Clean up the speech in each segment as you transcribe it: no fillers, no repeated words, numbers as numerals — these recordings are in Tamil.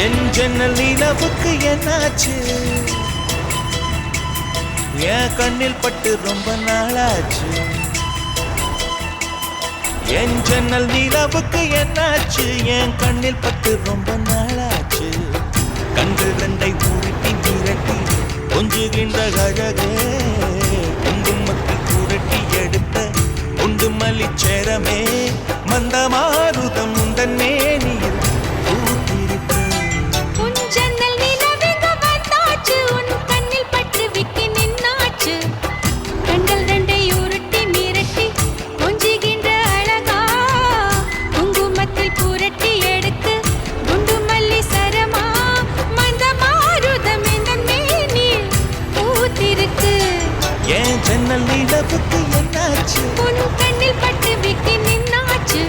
என் ஜன்னல் நிலவுக்கு என்னாச்சு என் கண்ணில் பட்டு ரொம்ப நாளாச்சு என் ஜன்னல் நிலவுக்கு என்னாச்சு என் கண்ணில் பட்டு ரொம்ப நாளாச்சு கண்கள் ரெண்டை உருட்டி மிரட்டி கொஞ்சுகின்ற அழகே குங்குமத்தில் புரட்டி எடுத்த குண்டு மல்லிச்சேரமே மந்தமாருதம் உந்தன் மேனியில் ஜன்னல் நிலவுக்கு என்னாச்சு உன் கண்ணில் பட்டு விக்கி நின்னாச்சு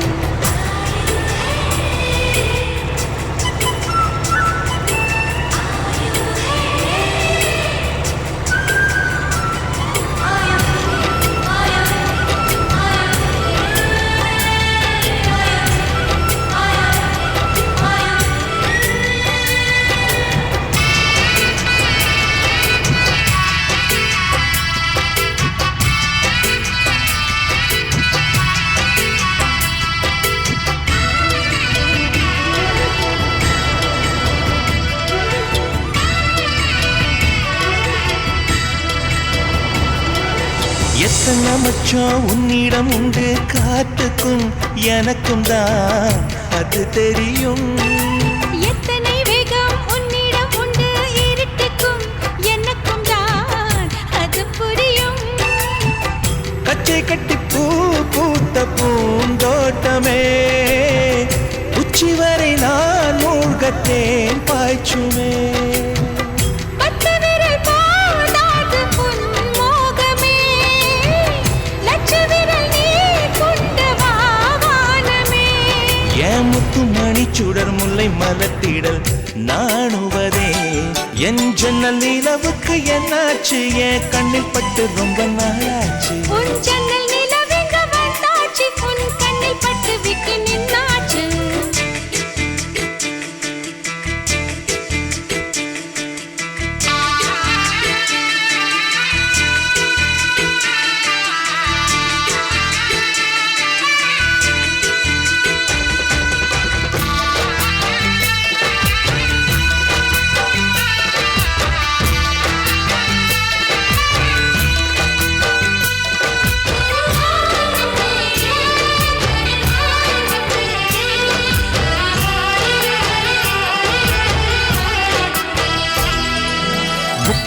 எத்தனை மச்சம் உன்னிடம் உண்டு காத்துக்கும் எனக்கும் தான் அது தெரியும் எத்தனை வேகம் உன்னிடம் உண்டு இருட்டுக்கும் எனக்கும் தான் அது புரியும் கச்சை கட்டி பூ பூத்த பூந்தோட்டமே உச்சி வரை நான் மூழ்கத்தேன் பாய்ச்சுமே சுடர் முல்லை மலத்திடல் நாணுவதே என் ஜன்னல் நிலவுக்கு என்னாச்சு என் கண்ணில் பட்டு ரொம்ப நாளாச்சு உன் ஜன்னல் நிலவெங்க வந்தாச்சு உன் கண்ணில் பட்டு விக்கி நின்னாச்சு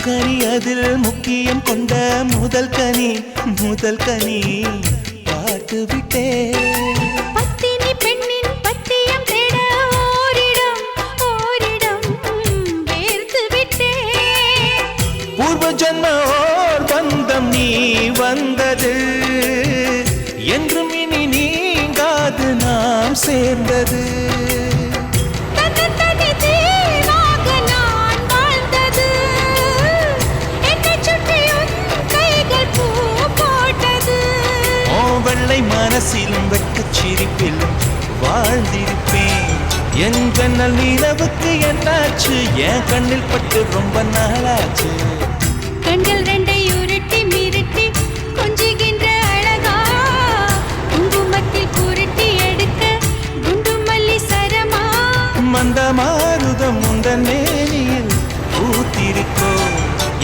முக்கனி அதில் முக்கியம் கொண்ட முதல் கனி பார்த்து விட்டே பத்தினி பெண்ணின் பத்தியம் தேட ஓரிடம் வேர்த்து விட்டே பூர்வ ஜன்ம ஓர் பந்தம் நீ வந்தது என்றும் இனி நீங்காது நாம் சேர்ந்தது மனசிலும் வெட்கச் சிரிப்பிலும் வாழ்ந்திருப்பேன் என் ஜன்னல் நிலவுக்கு என்னாச்சு என் கண்ணில் பட்டு ரொம்ப நாளாச்சு கண்கள் ரெண்டை உருட்டி மிரட்டி கொஞ்சுகின்ற அழகா குங்குமத்தில் புரட்டி எடுக்க குண்டு மல்லி சரமா மந்தமாருதம் உந்தன் மேனியில் பூத்திருக்கோ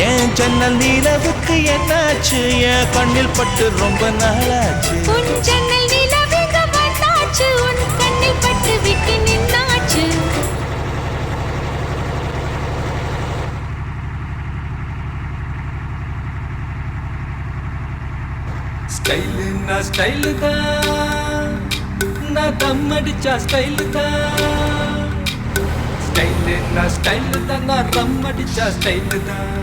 என் ஜன்னல் நிலவுக்கு என்னாச்சு என் கண்ணில் பட்டு ரொம்ப நாளாச்சு உன் ஜன்னல் நிலவெங்க வந்தாச்சு உன் கண்ணில் பட்டு விக்கி நின்னாச்சு ஸ்டைலுன்னா ஸ்டைலு தான் நான் தம் அடிச்சா ஸ்டைலு தான் ஸ்டைலுன்னா ஸ்டைலு தான் நான் ரம் அடிச்சா ஸ்டைலு தான்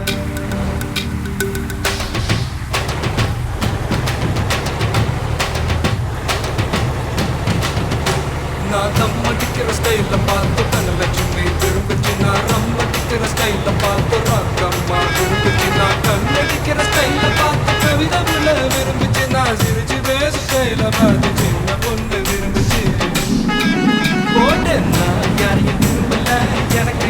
நான் தம் அடிக்கிற ஸ்டைல பார்த்து தனலட்சுமி திரும்பிச்சு நான் ரம் அடிக்கிற ஸ்டைல பார்த்து ராக்கம்மா திரும்பிச்சு நான் கண்ணடிக்கிற ஸ்டைல பார்த்து கவிதமுள்ள விரும்பிச்சு நான் சிரிச்சு பேசு ஸ்டைல பார்த்து சின்ன பொண்ணு விரும்பிச்சு போட்டேன்னா யாரையும் விரும்பல எனக்கு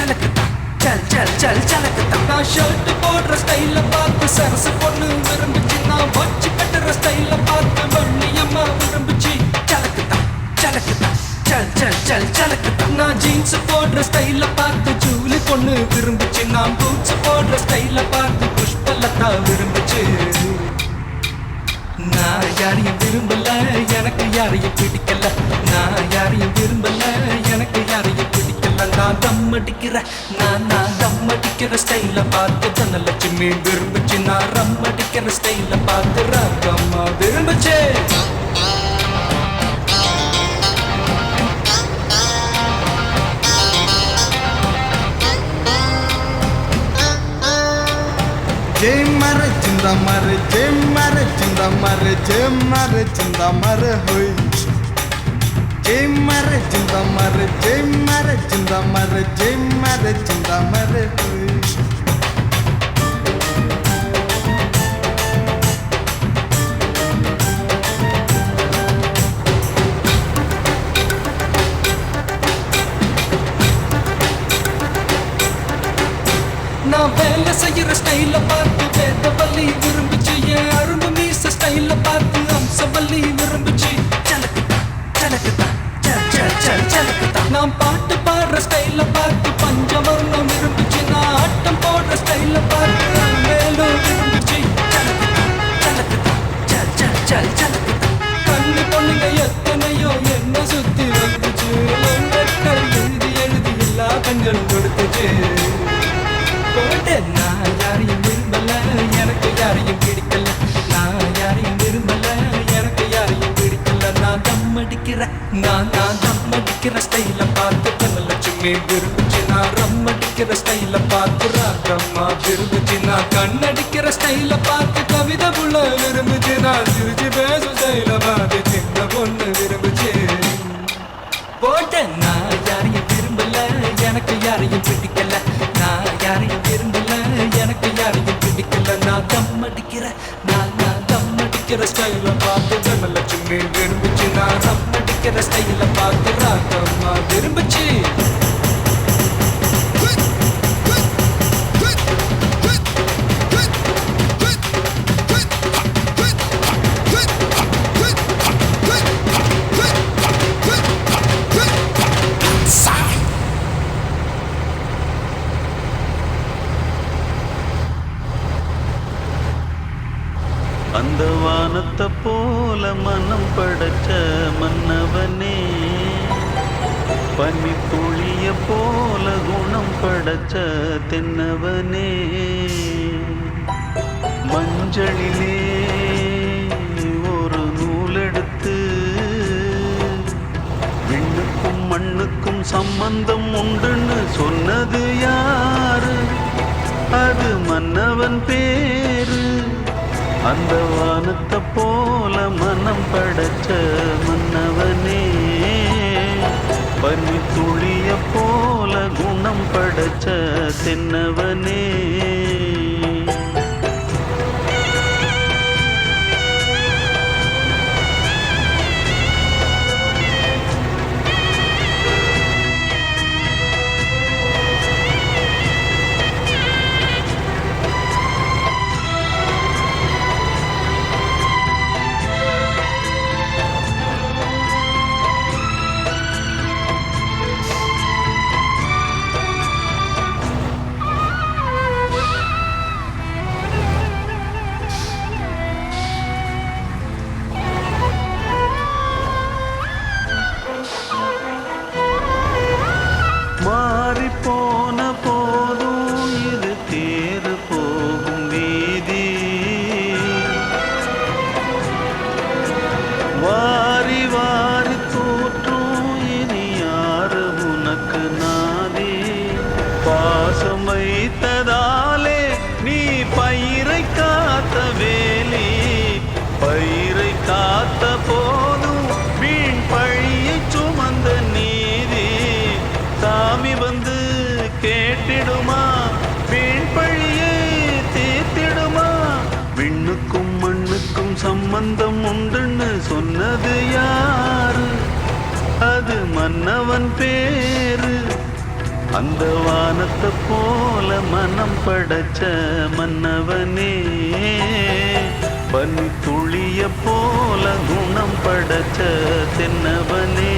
சலக்குதான் சல் சல் சல் சலக்குதான். நான் ஷர்ட் போடுற ஸ்டைல பார்த்து சரசு பொண்ணு விரும்பிச்சு. நான் வச்சு கட்டுற ஸ்டைல பார்த்து வள்ளியம்மா விரும்பிச்சு. சலக்குதான் சலக்குதான் சல் சல் சல் சலக்குதான். நான் ஜீன்ஸ் போடுற ஸ்டைல பார்த்து ஜூலி பொண்ணு விரும்பிச்சு. நான் பூட்ஸ் போடுற ஸ்டைல பார்த்து புஷ்பலதா விரும்பிச்சு. நான் யாரையும் விரும்பல, எனக்கு யாரையும் பிடிக்கல. நான் யாரையும் விரும்பல, எனக்கு யாரையும் பிடிக்கல. நான் தம் அடிக்கிற நான் தம் அடிக்கிற ஸ்டைல பார்த்து தனலட்சுமி விரும்பிச்சு. நான் ரம் அடிக்கிற ஸ்டைல பார்த்து Ragamma விரும்பிச்சு. Jemar cinta mare, jemar cinta mare, jemar cinta mare, hoy. Jemar cinta mare, jemar cinta mare, jemar cinta mare, hoy. நான் வேலை செய்யற ஸ்டைல பார்த்து வேதவல்லி விரும்பிச்சு. என் அரும்பு மீச ஸ்டைல பார்த்து அம்சவல்லி விரும்பிச்சு. சலக்குதான் சலக்குதான் சல் சல் சல் சலக்குதான். நான் பாட்டு பாடுற ஸ்டைல பார்த்து பஞ்சவர்ணம் விரும்பிச்சு. நான் ஆட்டம் போடுற ஸ்டைல பார்த்து மேலும் விரும்பிச்சு. சலக்குதான் சலக்குதான் சல் சல் சல் சலக்குதான். கண்ணு பொண்ணுங்க எத்தனையோ என்ன சுத்தி வந்துச்சு. லெட்டர் எழுதி எழுதி எல்லா கண்களும் கொடுத்துச்சு. நான் யாரையும் விரும்பல, எனக்கு யாரையும் பிடிக்கல. நான் யாரையும் விரும்பல, எனக்கு யாரையும் பிடிக்கல. நான் தம் அடிக்கிற நான் தம் அடிக்கிற ஸ்டைல பார்த்து தனலட்சுமி விரும்பிச்சு. நான் ரம் அடிக்கிற ஸ்டைல பார்த்து ராகம்மா விரும்பிச்சு. நான் கண்ணடிக்கிற ஸ்டைல பார்த்து கவிதை புள்ள விரும்பிச்சு. நான் சிரிச்சு பேசும் ஸ்டைல பார்த்து சின்ன பொண்ணு விரும்பிச்சு. போட்டேன் நான் யாரையும் விரும்பல, எனக்கு யாரையும் பிடிக்கல. நான் யாரையும் விரும்பல, எனக்கு யாரையும் பிடிக்கல. நான் தம் அடிக்கிற நான் தம் அடிக்கிற ஸ்டைல பார்த்து தனலட்சுமி விரும்பிச்சு. நான் ரம் அடிக்கிற ஸ்டைல பார்த்து ராகம்மா விரும்பிச்சு. அந்த வானத்தை போல மனம் படைச்ச மன்னவனே, பனி துளிய போல குணம் படைச்ச தென்னவனே, மஞ்சளிலே ஒரு நூலெடுத்து விண்ணுக்கும் மண்ணுக்கும் சம்பந்தம் உண்டுன்னு சொன்னது யாரு? அது மன்னவன் பேரு. அந்த வானத்தை போல மனம் படைச்ச மன்னவனே, பனி துளிய போல குணம் படைச்ச தென்னவனே. சம்பந்தம் உண்டுன்னு சொன்னது யாரு? அது மன்னவன் பேரு. அந்த வானத்தை போல மனம் படைச்ச மன்னவனே பனி துளிய போல குணம் படைச்ச தென்னவனே